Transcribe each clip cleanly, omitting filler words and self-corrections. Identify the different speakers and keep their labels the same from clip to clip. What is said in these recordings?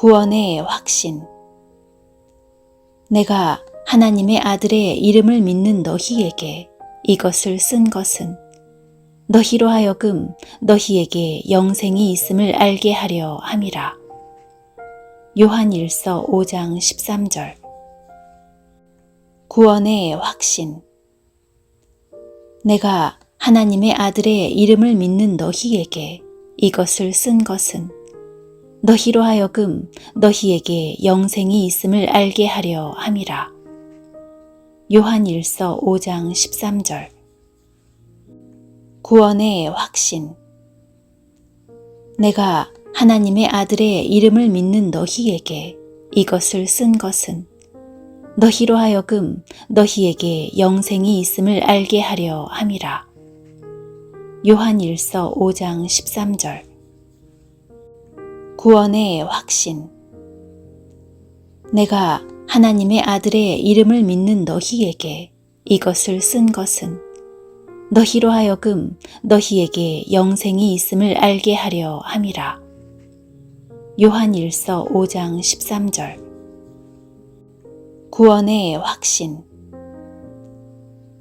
Speaker 1: 구원의 확신. 내가 하나님의 아들의 이름을 믿는 너희에게 이것을 쓴 것은 너희로 하여금 너희에게 영생이 있음을 알게 하려 함이라. 요한 1서 5장 13절. 구원의 확신. 내가 하나님의 아들의 이름을 믿는 너희에게 이것을 쓴 것은 너희로 하여금 너희에게 영생이 있음을 알게 하려 함이라. 요한 1서 5장 13절. 구원의 확신. 내가 하나님의 아들의 이름을 믿는 너희에게 이것을 쓴 것은 너희로 하여금 너희에게 영생이 있음을 알게 하려 함이라. 요한 1서 5장 13절. 구원의 확신. 내가 하나님의 아들의 이름을 믿는 너희에게 이것을 쓴 것은 너희로 하여금 너희에게 영생이 있음을 알게 하려 함이라. 요한 1서 5장 13절. 구원의 확신.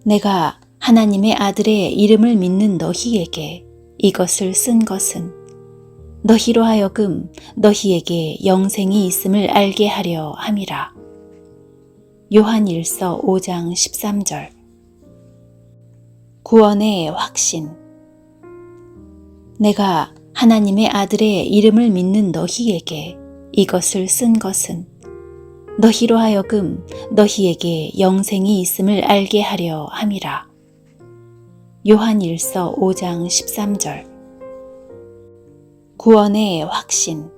Speaker 1: 내가 하나님의 아들의 이름을 믿는 너희에게 이것을 쓴 것은 너희로 하여금 너희에게 영생이 있음을 알게 하려 함이라. 요한 1서 5장 13절. 구원의 확신. 내가 하나님의 아들의 이름을 믿는 너희에게 이것을 쓴 것은 너희로 하여금 너희에게 영생이 있음을 알게 하려 함이라. 요한 1서 5장 13절. 구원의 확신.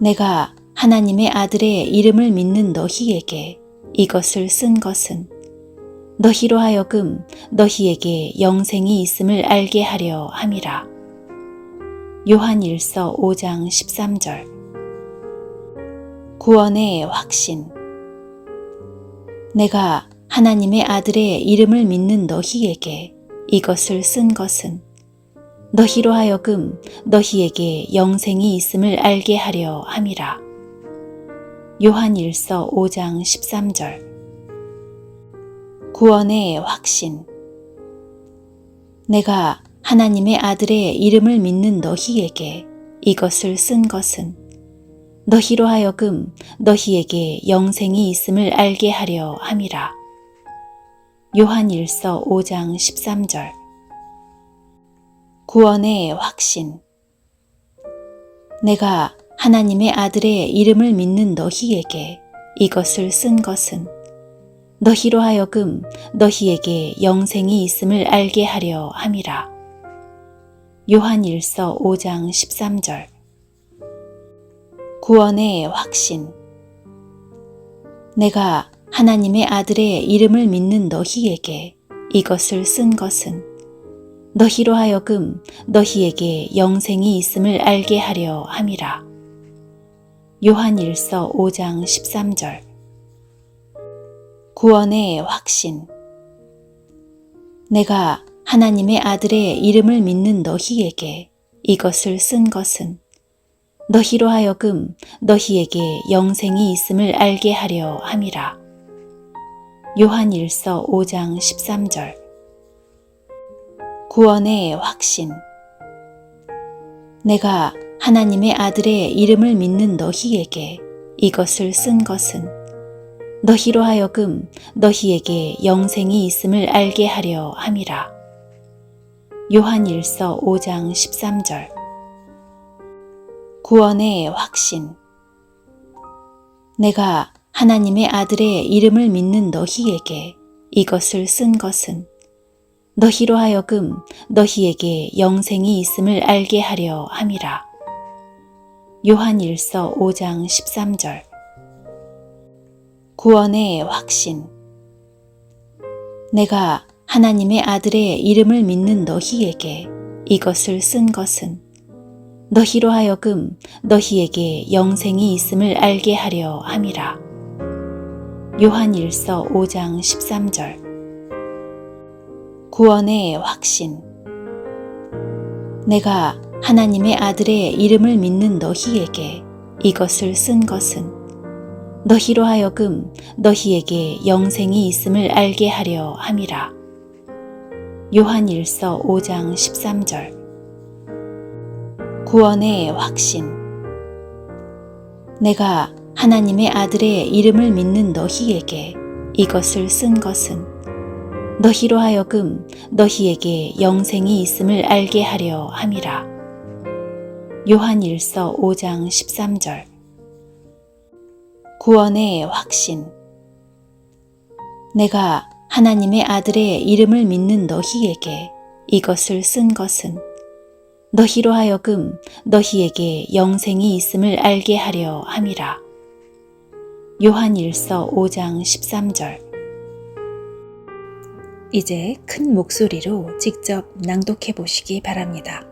Speaker 1: 내가 하나님의 아들의 이름을 믿는 너희에게 이것을 쓴 것은 너희로 하여금 너희에게 영생이 있음을 알게 하려 함이라. 요한 1서 5장 13절. 구원의 확신. 내가 하나님의 아들의 이름을 믿는 너희에게 이것을 쓴 것은 너희로 하여금 너희에게 영생이 있음을 알게 하려 함이라. 요한 1서 5장 13절. 구원의 확신. 내가 하나님의 아들의 이름을 믿는 너희에게 이것을 쓴 것은 너희로 하여금 너희에게 영생이 있음을 알게 하려 함이라. 요한 1서 5장 13절. 구원의 확신. 내가 하나님의 아들의 이름을 믿는 너희에게 이것을 쓴 것은 너희로 하여금 너희에게 영생이 있음을 알게 하려 함이라. 요한 1서 5장 13절. 구원의 확신. 내가 하나님의 아들의 이름을 믿는 너희에게 이것을 쓴 것은 너희로 하여금 너희에게 영생이 있음을 알게 하려 함이라. 요한 1서 5장 13절. 구원의 확신. 내가 하나님의 아들의 이름을 믿는 너희에게 이것을 쓴 것은 너희로 하여금 너희에게 영생이 있음을 알게 하려 함이라. 요한 1서 5장 13절. 구원의 확신. 내가 하나님의 아들의 이름을 믿는 너희에게 이것을 쓴 것은 너희로 하여금 너희에게 영생이 있음을 알게 하려 함이라. 요한 1서 5장 13절. 구원의 확신. 내가 하나님의 아들의 이름을 믿는 너희에게 이것을 쓴 것은 너희로 하여금 너희에게 영생이 있음을 알게 하려 함이라. 요한 1서 5장 13절. 구원의 확신. 내가 하나님의 아들의 이름을 믿는 너희에게 이것을 쓴 것은 너희로 하여금 너희에게 영생이 있음을 알게 하려 함이라. 요한 1서 5장 13절. 구원의 확신. 내가 하나님의 아들의 이름을 믿는 너희에게 이것을 쓴 것은 너희로 하여금 너희에게 영생이 있음을 알게 하려 함이라. 요한일서 5장 13절. 구원의 확신. 내가 하나님의 아들의 이름을 믿는 너희에게 이것을 쓴 것은 너희로 하여금 너희에게 영생이 있음을 알게 하려 함이라. 요한일서 5장 13절. 구원의 확신. 내가 하나님의 아들의 이름을 믿는 너희에게 이것을 쓴 것은 너희로 하여금 너희에게 영생이 있음을 알게 하려 함이라. 요한일서 5장 13절. 이제 큰 목소리로 직접 낭독해 보시기 바랍니다.